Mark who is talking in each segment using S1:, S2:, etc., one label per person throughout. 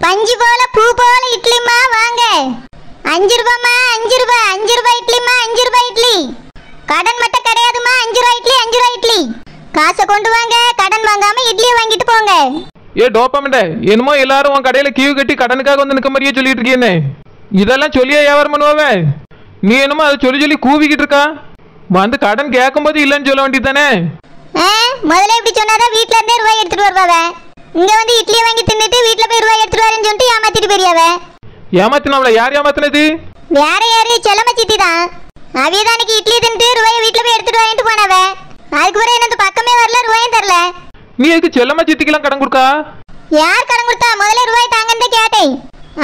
S1: பஞ்சு போல பூ போல இட்லிமா வாங்க. 5 ரூபாய்மா, 5 ரூபாய், 5 ரூபாய் இட்லிமா, 5 ரூபாய் இட்லி. கடன் மட்டும் கிடையாதுமா, 5 ரூபாய் இட்லி, 5 ரூபாய் இட்லி. காசை கொண்டு வாங்க, கடன் வாங்காம இட்லியை வாங்கிட்டு போங்க.
S2: ஏ டோப்பமெண்டே, என்னமோ எல்லாரும் உன் கடையில கியூ கட்டி கடனுக்காக வந்து நிற்க மாதிரியே சொல்லிட்டு இருக்கேன்னு. இதெல்லாம் சொல்லியே வியாபாரம் பண்ணுவாவே. நீ என்னமோ அதை சொல்லி சொல்லி கூவிக்கிட்டு இருக்கா. வந்து கடன் கேட்கும்போது இல்லைன்னு சொல்ல வேண்டியதானே.
S1: முதல்ல இப்படி சொன்னாதான் வீட்டுல இருந்தே ரூபாய் எடுத்துட்டு வருவாவ. இங்க வந்து இட்லியை வாங்கி தின்னுட்டு வீட்டுல போய் ரூபாய் எடுத்துட்டு வரேன்னு சொல்லிட்டு ஏமாத்திட்டு பெரியாவ.
S2: ஏமாத்தினவள? யார் ஏமாத்தினது?
S1: வேற யாரு? செல்லம்மா சித்தி தான். அவியதான் அன்னைக்கு இட்லி தின்னுட்டு ரூபாயை வீட்டுல போய் எடுத்துட்டு வாங்கிட்டு போனவ. அதுக்கு பிறகு என்ன பக்கமே வரல, ரூபாயும் தரல.
S2: நீ எதுக்கு செல்லம்மா சித்திக்கெல்லாம் கடன் கொடுக்கா?
S1: யார் கடன் கொடுத்தா? முதல்ல ரூபாய் தாங்கன்னு கேட்டேன்.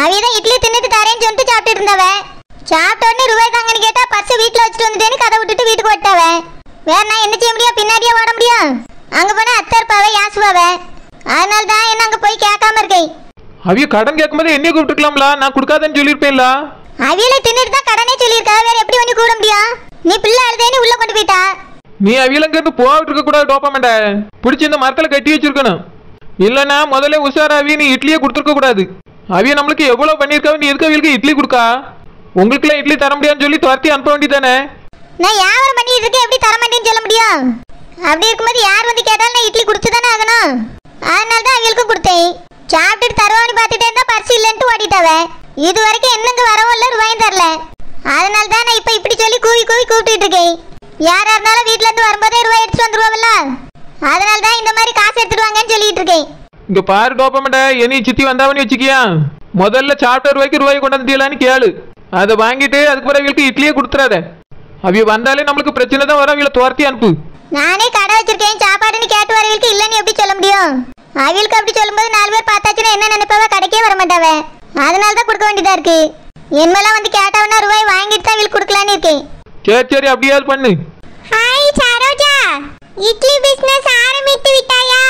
S1: அவியதான் இட்லி தின்னுட்டு தரேன்னு சொல்லிட்டு சாப்பிட்டு இருந்தவ. சாப்பிட்ட உடனே ரூபாய் தாங்கன்னு கேட்டா பர்ஸ் வீட்டுல வச்சுட்டு வந்துட்டேன்னு கதை விட்டுட்டு வீட்டுக்கு ஓட்டாவ. வேற நான் என்ன செய்ய முடியும்? பின்னாடியே ஓட முடியும்? அங்க போனா அத்தை இருப்பாவ, யாசுவாவ. அதனால தான் என்ன அங்க போய் கேட்காம இருக்கேன்.
S2: அவிய கடன் கேட்கும்போது என்னைய கூப்பிட்டுக்கலாம்ல, நான் கொடுக்காதேன்னு சொல்லியிருப்பேன்ல.
S1: அவியலை தின்னுட்டு தான் கடனே சொல்லியிருக்கா, வேற எப்படி வந்து கூட முடியும்? நீ பிள்ளை அழுதேன்னு உள்ள கொண்டு போயிட்டா.
S2: நீ அவியலங்க இருந்து போகிட்டு இருக்க கூடாது டோப்பமெண்ட. பிடிச்சி இந்த மரத்துல கட்டி வச்சிருக்கணும். இல்லைன்னா முதல்ல உஷாராவி நீ இட்லியே கொடுத்துருக்க கூடாது. அவிய நம்மளுக்கு எவ்வளவு பண்ணியிருக்காவ, நீ எதுக்கு அவியலுக்கு இட்லி கொடுக்கா? உங்களுக்குலாம் இட்லி தர முடியாதுன்னு சொல்லி துரத்தி அனுப்ப வேண்டியதானே.
S1: நான் வியாபாரம் பண்ணிட்டு இருக்கேன், எப்படி தர மாட்டேன்னு சொல்ல முடியும்? அப்படி இருக்கும்போது யார் வந்து கேட்டாலும் நான் இட்லி கொடுத்து தானே ஆகணும். அதனால தான் அவளுக்கு கொடுத்தேன். சாப்பிட்டுட்டு தருவான்னு பார்த்துட்டே இருந்தா பர்ஸ் இல்லைன்ட்டு ஓடிட்டாவ. இது வரைக்கும் என்னங்க வரவும் இல்லை, ரூபாயும் தரல. அதனால தான் நான் இப்போ இப்படி சொல்லி கூவி கூவி கூப்பிட்டு இருக்கேன். யாரா இருந்தாலும் வீட்டுல இருந்து வரும்போதே ரூபாய் எடுத்துட்டு வந்துருவாங்கல்ல. அதனால தான் இந்த மாதிரி காசு எடுத்துட்டு வாங்கன்னு சொல்லிட்டு இருக்கேன்.
S2: இங்க பாரு டோப்பமெண்ட, என்னை சித்தி வந்தாவன்னு வச்சுக்கியா, முதல்ல சாப்பிட்ட ரூபாய்க்கு ரூபாய் கொண்டு வந்துட்டீங்களான்னு கேளு. அதை வாங்கிட்டு அதுக்கு பிறகு அவளுக்கு இட்லியே கொடுத்துறாத. அவிய வந்தாலே நம்மளுக்கு பிரச்சனை தான் வரும். அவளை துரத்தி அனுப்பு.
S1: நானே கடை வச்சிருக்கேன், சாப்பாடுன்னு கேட்டு வரவங்களுக்கு இல்லைன்னு எப்படி சொல்ல முடியும்? அவளுக்கு அப்படி சொல்லும்போது 4 பேர் பார்த்தாச்சுன்னா என்ன நினைப்பாவ? கடைக்கே வர மாட்டாவ. அதனால தான் கொடுக்க வேண்டியதா இருக்கு. என்மெல்லாம் வந்து கேட்டவனா ரூபாய் வாங்கிட்டு தான் அவளுக்கு கொடுக்கலான்னு இருக்கேன்.
S2: சரி சரி, அப்படியாவது பண்ணு.
S1: ஹாய் சரோஜா, இட்லி பிசினஸ் ஆரம்பித்து விட்டாயா?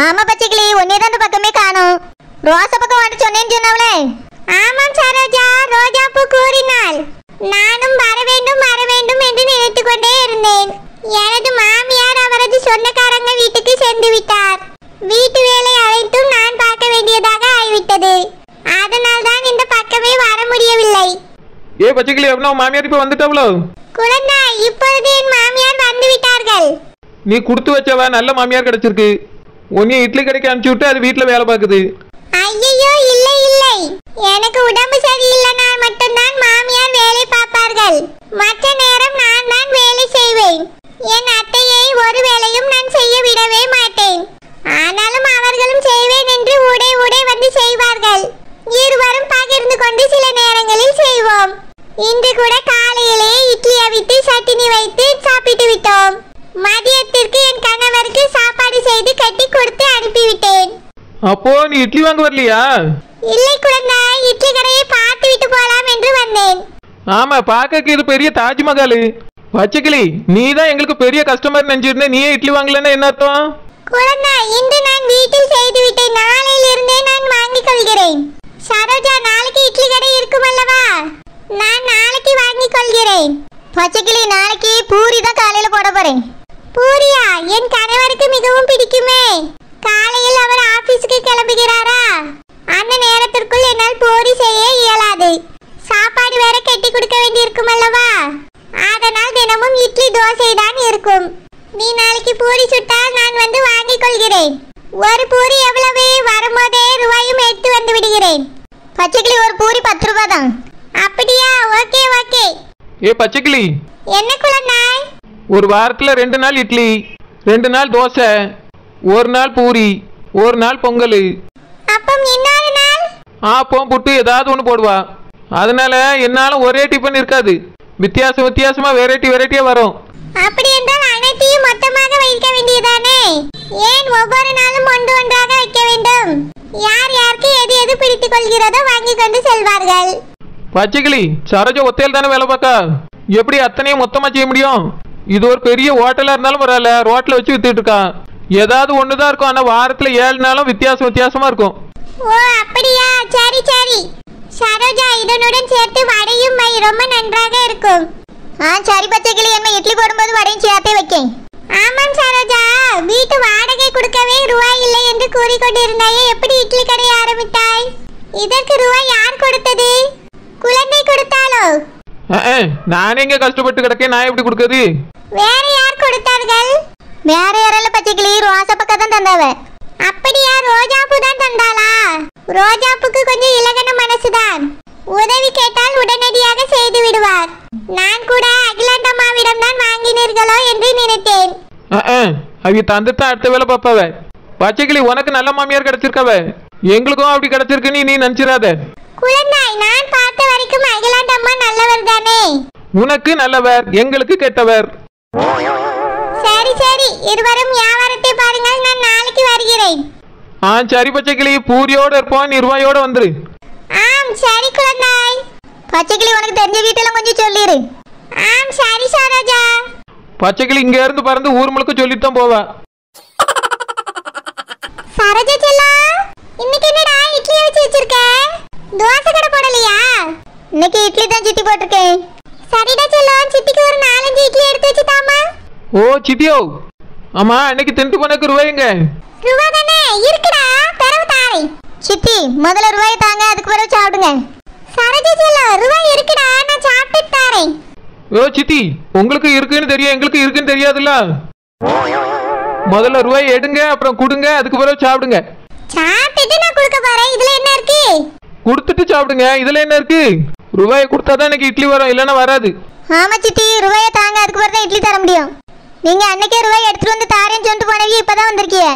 S1: ஆமா பச்சைக்கிளி, ஒன்னே தான் பக்கமே காணோம். ரோசா பக்கம் வந்து சொன்னேன்னு சொன்னாவளே. ஆமாம் சரோஜா, ரோஜா பூ கூறினாள். நானும் வர வேண்டும் வர வேண்டும் என்று நினைத்து கொண்டே இருந்தேன். எனது மாமியார் அவரது சொந்தக்காரங்க வீட்டுக்கு சென்று விட்டார். வீட்டு வேலை அனைத்தும் நான் பார்க்க வேண்டியதாக ஆகிவிட்டது. அதனால் தான் இந்த பக்கமே வர முடியவில்லை.
S2: ஏ பச்சைக்கிளி, அப்படின்னா மாமியார் இப்ப வந்துட்டாவளோ?
S1: குழந்தை, இப்பொழுது என் மாமியார் வந்து விட்டார்கள்.
S2: நீ கொடுத்து வச்சவ நல்ல மாமியார் கிடைச்சிருக்கு. உன்னைய இட்லி கடைக்கு அனுப்பிச்சு விட்டு அது வீட்டுல வேலை பார்க்குது.
S1: ஐயோ இல்லை இல்லை, எனக்கு உடம்பு சரியில்லைனால் மட்டும்தான் மாமியார் வேலை பார்ப்பார்கள். மற்ற நேரம் நான் தான் வேலை செய்வேன். என் அத்தையை ஒரு வேலையும் நான் செய்ய விடவே மாட்டேன். ஆனாலும் அவர்களும் செய்வேன் என்று உடை உடை வந்து செய்வார்கள். இருவரும் பகிர்ந்து கொண்டு சில நேரங்களில் செய்வோம். இன்று கூட காலையிலே இட்லி அவித்து சட்டினி வைத்து சாப்பிட்டு விட்டோம். மதியத்திற்கு என் கணவருக்கு சாப்பாடு செய்து கட்டி கொடுத்து அனுப்பிவிட்டேன்.
S2: அப்போ நீ இட்லி வாங்க வரலையா?
S1: இல்லை குழந்தை, இட்லி கடையை பார்த்து விட்டு போலாம் என்று வந்தேன்.
S2: ஆமா, பார்க்க இது பெரிய தாஜ்மஹால். பச்சைக்கிளி, நீ தான் எங்களுக்கு பெரிய கஸ்டமர் நினைச்சிருந்தேன். நீயே இட்லி வாங்கலன்னா என்ன அர்த்தம்?
S1: குழந்தை, இன்று நான் வீட்டில் செய்து விட்டேன். நாளையில் இருந்தே நான் வாங்கிக் கொள்கிறேன். சரோஜா, நாளைக்கு இட்லி கடை இருக்கும் அல்லவா? நான் நாளைக்கு வாங்கிக் கொள்கிறேன். பச்சைக்கிளி, நாளைக்கு பூரி தான் காலையில போட போறேன். பூரியா? என் கணவருக்கு மிகவும் பிடிக்குமே. காலையில் அவர் ஆபீஸ்க்கு கிளம்புகிறாரா? அந்த நேரத்திற்குள் என்னால் பூரி செய்ய இயலாது. சாப்பாடு வேற கட்டி கொடுக்க வேண்டியிருக்கும் அல்லவா? அதனால் தினமும் இட்லி தோசை தான் இருக்கும். நீ நாளைக்கு பூரி சுட்டால் நான் வந்து வாங்கிக் கொள்கிறேன். ஒரு பூரி எவ்வளவு? வரும்போதே ரூபாயும் எடுத்து வந்து விடுகிறேன். பச்சைக்கிளி, ஒரு பூரி 10 ரூபாய் தான். அப்படியா? Okay okay.
S2: ஏ பச்சைக்கிளி,
S1: என்ன குழந்தாய்?
S2: ஒரு வாரத்துல 2 நாள் இட்லி, 2 நாள் தோசை, 1 நாள் பூரி, 1 நாள் பொங்கல்.
S1: அப்பம் இன்னொரு நாள்
S2: ஆப்பம் புட்டு ஏதாவது ஒன்று போடுவா. அதனால என்னாலும் ஒரே டிஃபன் இருக்காது. வித்தியாசமா வெரைட்டியா வரும்.
S1: அப்படி என்றால் அனைத்தையும் மொத்தமாக வைக்க வேண்டியதானே? ஏன் ஒவ்வொரு நாளும் ஒன்றாக வைக்க வேண்டும்? யார் யாருக்கு எது எது பிடித்துக் கொள்கிறதோ வாங்கி கொண்டு செல்வார்கள்.
S2: பச்சைக்கிளி, சரோஜா ஒத்தையில் தானே வேலை பார்க்கா. எப்படி அத்தனையும் மொத்தமா செய்ய முடியும்? இது ஒரு பெரிய ஹோட்டலா இருந்தாலும் பரவாயில்ல, ரோட்ல வச்சு வித்துட்டு இருக்கா. ஏதாவது ஒண்ணுதான் இருக்கும். ஆனா வாரத்துல 7 நாளும் வித்தியாசமா இருக்கும்.
S1: ஓ அப்படியா? சரி சரி சரோஜா, இதனுடன் சேர்த்து வடையும் வை, ரொம்ப நன்றாக இருக்கும். சரி பச்சைக்கிளி, என்ன இட்லி போடும்போது வடையும் சேர்த்தே வைக்கேன். ஆமாம் சரோஜா, வீட்டு வாடகை கொடுக்கவே ரூபாய் இல்லை என்று கூறிக்கொண்டிருந்தாயே, எப்படி இட்லி கடை ஆரம்பித்தாய்? இதற்கு ரூபாய் யார் கொடுத்தது? குழந்தை கொடுத்தாளோ?
S2: நானே இங்க கஷ்டப்பட்டு கிடக்கேன், நான் எப்படி கொடுக்குறது?
S1: வேற யார் கொடுத்தார்கள்? வேற யாரால பச்சைக்கிளி ரோசா பக்கம் தான் தந்தாவ. அப்படியா? ரோஜாப்பூ தான் தந்தாளா? ரோஜாப்புக்கு கொஞ்சம் இலகன மனசுதான். உதவி கேட்டால் உடனடியாக செய்து விடுவார். நான் கூட அகிலாண்டம்மாவிடம் தான் வாங்கினீர்களோ என்று நினைத்தேன்.
S2: அவங்க தந்துட்டு அடுத்த வேலை பாப்பாவ. பச்சைக்கிளி உனக்கு நல்ல மாமியார் கிடைச்சிருக்கவ, எங்களுக்கும் அப்படி கிடைச்சிருக்குன்னு நீ நினைச்சிடாத.
S1: குழந்தாய், நான் பார்த்த வரைக்கும் அகிலாண்டம்மா நல்லவர் தானே?
S2: உனக்கு நல்லவர், எங்களுக்கு கெட்டவர்.
S1: சரி சரி, இருவரும் வியாபாரத்தை பாருங்கள், நான் நாளைக்கு வருகிறேன்.
S2: சரி பச்சைக்கிளி, பூரியோட இருப்போம், நீ ரூபாயோட வந்துரு.
S1: சரி குழந்தாய். பச்சைக்கிளி உனக்கு தெரிஞ்ச வீட்டெல்லாம் கொஞ்சம் சொல்லிரு. சரி சரோஜா.
S2: பச்சைக்கிளி இங்க இருந்து பறந்து ஊர் முழுக்க சொல்லிட்டு தான் போவா.
S1: சரோஜா செல்லா, இன்னைக்கு என்னடா இட்லி வச்சு வச்சிருக்க? தோசை கடை போடலையா? இன்னைக்கு இட்லி தான் சித்தி போட்டிருக்கேன். சரிடா செல்லம், சித்திக்கு ஒரு 4-5 இட்லி எடுத்து வச்சு தாமா.
S2: ஓ சித்தியோ, ஆமா இன்னைக்கு திண்டு போனக்கு ரூபாய்ங்க.
S1: ரூபாய் தானே இருக்குடா, தரவு தாரை. சித்தி முதல்ல ரூபாய் தாங்க, அதுக்கு பிறகு சாப்பிடுங்க. சரோஜா செல்லம், ரூபாய் இருக்குடா, நான் சாப்பிட்டு தாரேன்.
S2: ஓ சித்தி, உங்களுக்கு இருக்குன்னு தெரியும், எங்களுக்கு இருக்குன்னு தெரியாதுல்ல. முதல்ல ரூபாய் எடுங்க, அப்புறம் கொடுங்க, அதுக்கு பிறகு சாப்பிடுங்க.
S1: சாப்பிட்டு நான் கொடுக்க போறேன், இதுல என்ன இருக்கு?
S2: கொடுத்துட்டு சாப்பிடுங்க, இதுல என்ன இருக்கு? ரூபாயை கொடுத்தாதான் எனக்கு இட்லி வரும், இல்லைன்னா வராது.
S1: ஆமா சித்தி, ரூபாயை தாங்க, அதுக்கு பிறகு இட்லி தர முடியும். நீங்க அன்னைக்கே ரூபாய் எடுத்துட்டு வந்து தாரேன்னு சொல்லிட்டு போனவங்க இப்பதான் வந்திருக்கீங்க.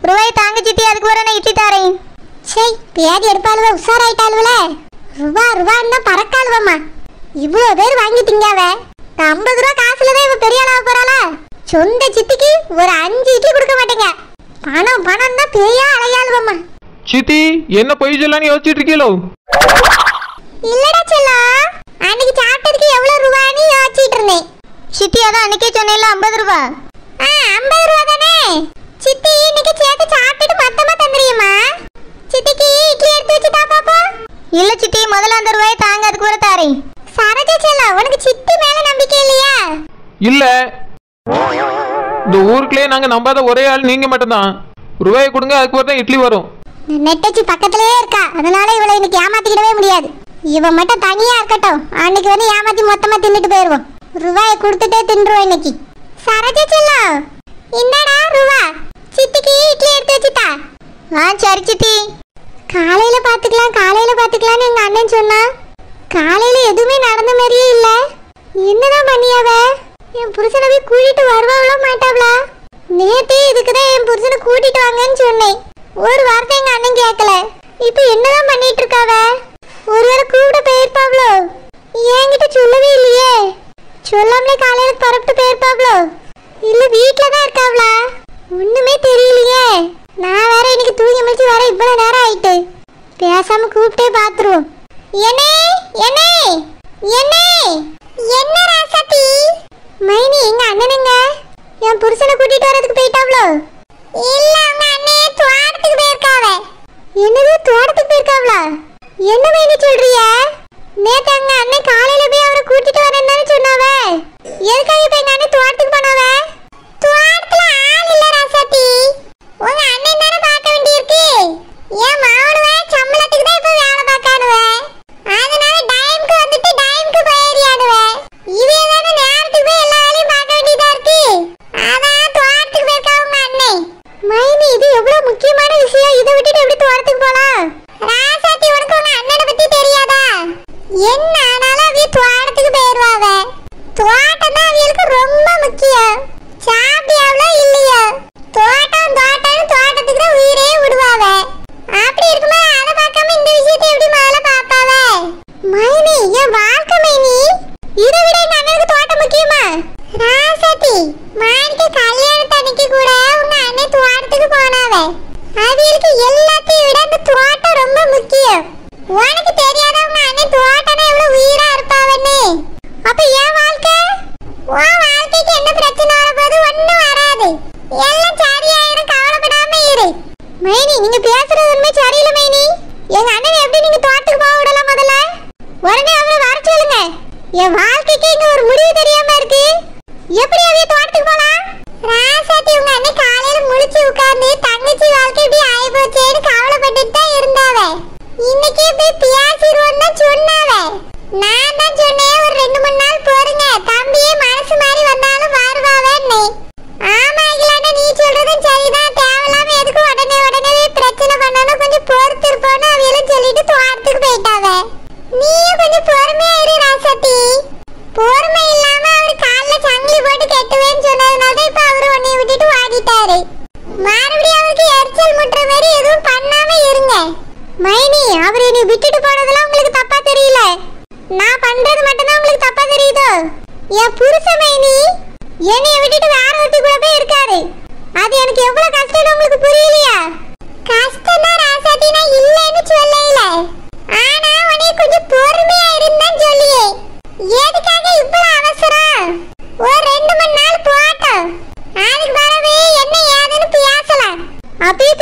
S1: ரூபாயை தாங்க சித்தி, அதுக்கு பிறகு நான் இட்லி தாரேன். சரி, பேதி எடுப்பாளுவ, உஷாராயிட்டாளுவல. ரூபான்னா பறக்காளுவம்மா. இவ்வளவு பேர் வாங்கி திங்காவ. 50 ரூபா காசுலதான் இவ பெரிய ஆளாக போறாளா? சொந்த சித்திக்கு ஒரு 5 இட்லி கொடுக்க மாட்டேங்க. பணம் தான் பெரிய அலையாளுவம்மா.
S2: சித்தி என்ன பொய் சொல்லலான்னு யோசிச்சுட்டு இருக்கீங்களோ?
S1: இல்லடா செல்லம், அன்னைக்கு சாப்பிட்டதுக்கு எவ்வளவு ரூபான்னு யோசிச்சுட்டு இருந்தேன். சித்தி அதான் அன்னைக்கே சொன்னேன்ல 50 ரூபா. 50 ரூபா தானே சித்தி, இன்னைக்கு சேர்த்து சாப்பிட்டுட்டு மொத்தமா தந்துறியம்மா. சித்திக்கு இட்லி எடுத்து வச்சு தா பாப்பா. இல்ல சித்தி, முதல்ல அந்த ரூபாயை தாங்க, அதுக்கு பிறகு தாரேன். சரோஜா செல்லம், உனக்கு சித்தி மேல நம்பிக்கை இல்லையா?
S2: இல்ல, இந்த ஊருக்குள்ளே நாங்க நம்பாத ஒரே ஆள் நீங்க மட்டும்தான். ரூபாயை கொடுங்க, அதுக்கு பிறகு இட்லி வரும்.
S1: நெட்டச்சி பக்கத்திலேயே இருக்கா, அதனால இவளை இன்னைக்கு ஏமாத்திக்கிடவே முடியாது. இவன் மட்டும் தனியா இருக்கட்டும், அன்னைக்கு வந்து ஏமாத்தி மொத்தமா தின்னுட்டு போயிருவோம். ரூபாயை கொடுத்துட்டே தின்றுவோம் இன்னைக்கு. சரோஜா செல்லம், என்னடா ரூபா, சித்திக்கு இட்லி எடுத்து வச்சுட்டா. சரி சித்தி. காலையில பாத்துக்கலாம்னு எங்க அண்ணன் சொன்னா. காலையில எதுவுமே நடந்த மாதிரியே இல்ல. என்னதான் பண்ணியாவ? என் புருஷனை போய் கூட்டிட்டு வருவாங்களோ மாட்டாவளா? நேத்தே இதுக்குதான் என் புருஷனை கூட்டிட்டு வாங்கன்னு சொன்னேன். ஒரு வார்த்தை எங்க அண்ணன் கேட்கல. இப்ப என்னதான் பண்ணிட்டு இருக்காவ? ஒருவேளை கூப்பிட போயிருப்பாவளோ? என்கிட்ட சொல்லவே இல்லையே. சொல்லாமலே காலையில பரப்பிட்டு போயிருப்பாவளோ? இல்ல வீட்டுலதான் இருக்காவளா? ஒண்ணுமே தெரியலையே. நான் வேற இன்னைக்கு தூங்கி முடிச்சு வர இவ்வளவு நேரம் ஆயிட்டு. பேசாம கூப்பிட்டே பாத்துருவோம். என்ன ராசாத்தி? மைனி, எங்க அண்ணனுங்க என் புருஷனை கூட்டிட்டு வரதுக்கு போயிட்டாவளோ? இல்ல, அவங்க அண்ணே தோட்டத்துக்கு போயிருக்காவ. என்னது, தோட்டத்துக்கு போயிருக்காவளா? என்ன மைனி சொல்றிய? நேத்து எங்க அண்ணன் காலையில போய் அவரை கூட்டிட்டு வரேன்னு சொன்னாவ. எதுக்காக இப்ப எங்க அண்ணன் தோட்டத்துக்கு போனாவ? தோட்டத்துல ஆள் இல்ல ராசாத்தி. உங்க அண்ணன் தானே பார்க்க வேண்டியிருக்கு. என் மாவனுவ சம்பளத்துக்கு தான் இப்ப வேலை பார்க்கானுவ. அதனால டைம்க்கு வந்துட்டு டைம்க்கு போயிரியானுவ. இவே தானே நேரத்துக்கு போய் எல்லா வேலையும் பார்க்க வேண்டியதா இருக்கு. அதான் தோட்டத்துக்கு போயிருக்கா உங்க அண்ணன். மைனி, இது எவ்வளவு முக்கியமான விஷயம். இதை விட்டுட்டு எப்படி தோட்டத்துக்கு போலாம்? ராசாத்தி, உனக்கு உங்க அண்ணனை பத்தி தெரியாதா? என்ன ஆனாலும் அவிய தோட்டத்துக்கு போயிருவாவ. தோட்டம் தான் அவியலுக்கு ரொம்ப முக்கியம். சாப்பியாவளோ இல்லையோ, தோட்டத்துக்கு தான் உயிரே விடுவாவ. அப்படி இருக்கும்போது அதை பார்க்காம இந்த விஷயத்தை எப்படி மேல பாப்பாவ? மைனி, என் வாழ்க்கை மைனி. இதை விட எங்க அண்ணனுக்கு தோட்டம் முக்கியமா? ராசாத்தி, மாணிக்க கல்யாணத்தன்னைக்கு கூட உங்க அண்ணன் தோட்டத்துக்கு போனாவ. அவியலுக்கு எல்லாத்தையும் விட அந்த தோட்டம் ரொம்ப முக்கியம். உனக்கு தெரியாத உங்க அண்ணன் தோட்டம்னா எவ்வளவு உயிரா இருப்பாவன்னு? அப்ப என் வாழ்க்கை, உன் வாழ்க்கைக்கு என்ன பிரச்சனை வரப்போது? ஒண்ணும் வராது, எல்லாம் சரியாயிரும், கவலைப்படாம இரு. மைனி, நீங்க பேசுறது உண்மை சரியில்லை மைனி. எங்க அண்ணனை எப்படி நீங்க தோட்டத்துக்கு போக விடலாம்? முதல்ல உடனே அவரை வர சொல்லுங்க. என் வாழ்க்கைக்கு இங்க ஒரு முடிவு தெரியாம இருக்கு. எப்படி அவிய தோட்டத்துக்கு போலாம்? ராசாத்தி, உங்க அண்ணன் காலையில முழிச்சு உட்கார்ந்து தங்கச்சி வாழ்க்கை இப்படி ஆயி போச்சேன்னு கவலைப்பட்டுட்டு தான் இருந்தாவ. இன்னைக்கே என் புருஷன் மைனி என்னைய விட்டுட்டு வேற ஒருத்தி கூட போய் இருக்காரு. அது எனக்கு எவ்வளவு கஷ்டம்னு உங்களுக்கு புரியலையா? கஷ்டம் தான் ராசாத்தி, நான் இல்லைன்னு சொல்லல. ஆனா உனக்கு கொஞ்சம் பொறுமையா இருந்தான்னு சொல்லியே. எதுக்காக இவ்வளவு அவசரம்? ஒரு 2 மணி நாள் போட்டோம், அதுக்கு பிறகு என்ன ஏதுன்னு பேசலாம். அப்படியே